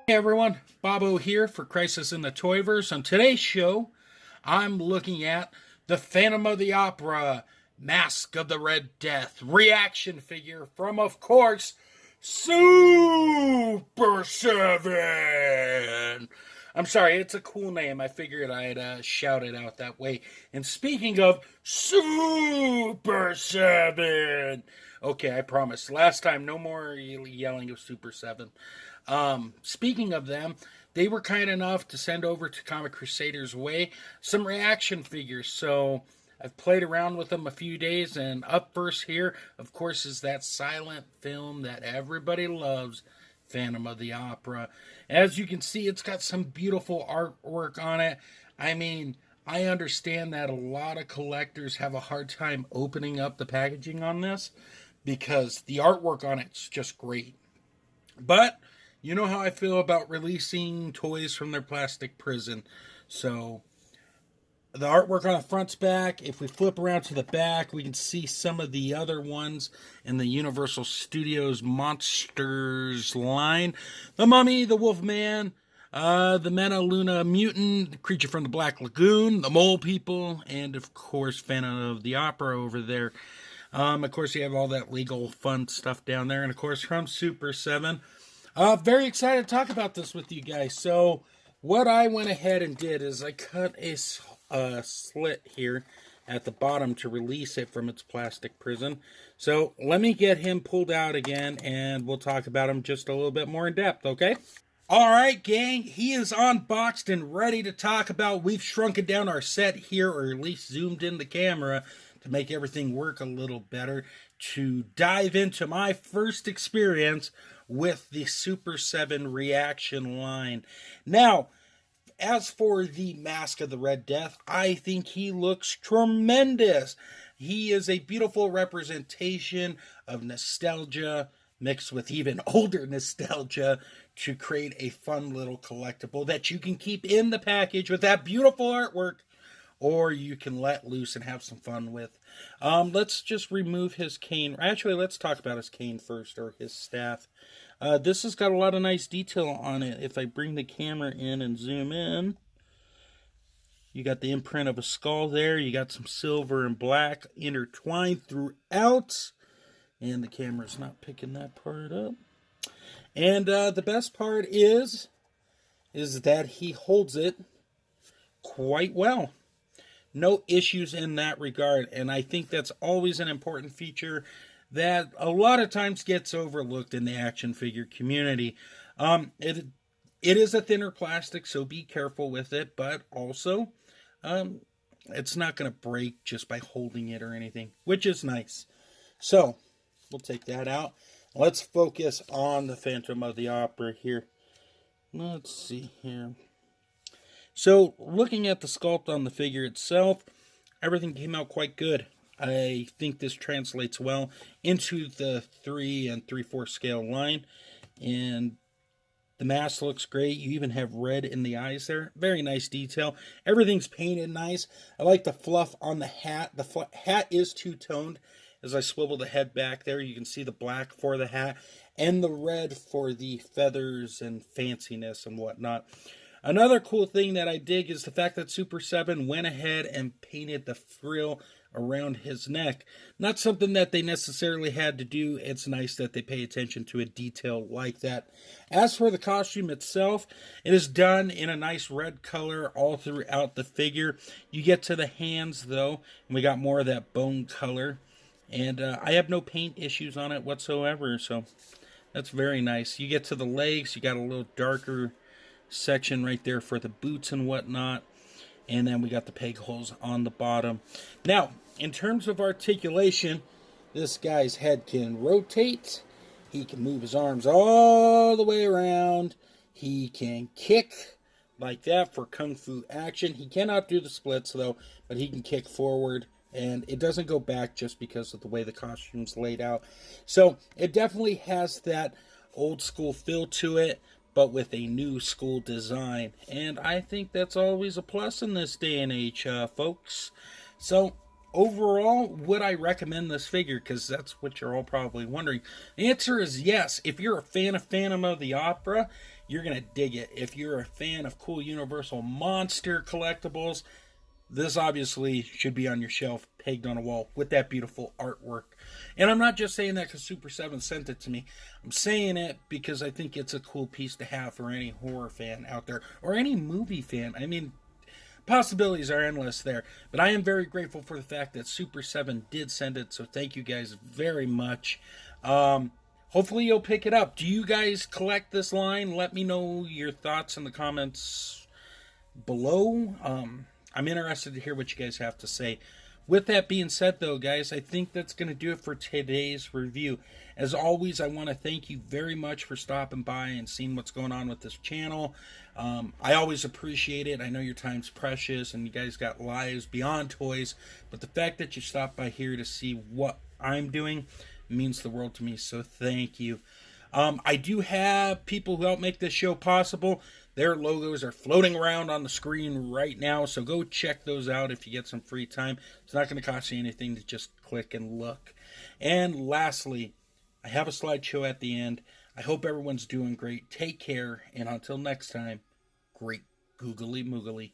Hey everyone, Bobo here for Crisis in the Toyverse. On today's show, I'm looking at the Phantom of the Opera, Masque of the Red Death, reaction figure from, of course, Super 7. I'm sorry, it's a cool name. I figured I'd shout it out that way. And speaking of Super 7, okay, I promise. Last time, no more yelling of Super 7. Speaking of them, they were kind enough to send over to Comic Crusaders Way some reaction figures. So I've played around with them a few days, and up first here, of course, is that silent film that everybody loves, Phantom of the Opera. As you can see, it's got some beautiful artwork on it. I mean, I understand that a lot of collectors have a hard time opening up the packaging on this because the artwork on it's just great. But you know how I feel about releasing toys from their plastic prison. So the artwork on the front's back. If we flip around to the back, we can see some of the other ones in the Universal Studios Monsters line. The Mummy, the Wolfman, the Mena Luna Mutant, the Creature from the Black Lagoon, the Mole People, and of course Phantom of the Opera over there. Of course, you have all that legal fun stuff down there. And of course, from Super 7. Very excited to talk about this with you guys. So what I went ahead and did is I cut a slit here at the bottom to release it from its plastic prison. So let me get him pulled out again, and we'll talk about him just a little bit more in depth, okay? All right, gang, he is unboxed and ready to talk about. We've shrunken down our set here, or at least zoomed in the camera to make everything work a little better, to dive into my first experience with the Super 7 reaction line. Now, as for the Masque of the Red Death, I think he looks tremendous. He is a beautiful representation of nostalgia mixed with even older nostalgia to create a fun little collectible that you can keep in the package with that beautiful artwork, or you can let loose and have some fun with. Let's just remove his cane. Actually, let's talk about his cane first, or his staff. This has got a lot of nice detail on it. If I bring the camera in and zoom in, you got the imprint of a skull there. You got some silver and black intertwined throughout. And the camera's not picking that part up. And the best part is that he holds it quite well. No issues in that regard, and I think that's always an important feature that a lot of times gets overlooked in the action figure community. It is a thinner plastic, so be careful with it, but also it's not going to break just by holding it or anything, which is nice. So we'll take that out. Let's focus on the Phantom of the Opera here. Let's see here. So, looking at the sculpt on the figure itself, everything came out quite good. I think this translates well into the 3 and 3/4 scale line. And the mask looks great. You even have red in the eyes there. Very nice detail. Everything's painted nice. I like the fluff on the hat. The hat is two-toned. As I swivel the head back there, you can see the black for the hat and the red for the feathers and fanciness and whatnot. Another cool thing that I dig is the fact that Super 7 went ahead and painted the frill around his neck. Not something that they necessarily had to do. It's nice that they pay attention to a detail like that. As for the costume itself, it is done in a nice red color all throughout the figure. You get to the hands, though, and we got more of that bone color. And I have no paint issues on it whatsoever, so that's very nice. You get to the legs, you got a little darker section right there for the boots and whatnot, and then we got the peg holes on the bottom. Now, in terms of articulation, this guy's head can rotate. He can move his arms all the way around. He can kick like that for kung fu action. He cannot do the splits though, but he can kick forward, and it doesn't go back just because of the way the costume's laid out. So it definitely has that old school feel to it, but with a new school design. And I think that's always a plus in this day and age, folks. So overall, would I recommend this figure? Because that's what you're all probably wondering. The answer is yes. If you're a fan of Phantom of the Opera, You're going to dig it. If you're a fan of cool Universal Monster collectibles, this obviously should be on your shelf, pegged on a wall with that beautiful artwork. And I'm not just saying that because Super 7 sent it to me. I'm saying it because I think it's a cool piece to have for any horror fan out there, or any movie fan. I mean, possibilities are endless there. But I am very grateful for the fact that Super 7 did send it, so thank you guys very much. Hopefully you'll pick it up. Do you guys collect this line? Let me know your thoughts in the comments below. I'm interested to hear what you guys have to say. With that being said, though, guys, I think that's going to do it for today's review. As always, I want to thank you very much for stopping by and seeing what's going on with this channel. I always appreciate it. I know your time's precious and you guys got lives beyond toys, but the fact that you stopped by here to see what I'm doing means the world to me, so thank you. I do have people who help make this show possible. Their logos are floating around on the screen right now, so go check those out if you get some free time. It's not going to cost you anything to just click and look. And lastly, I have a slideshow at the end. I hope everyone's doing great. Take care, and until next time, great googly moogly.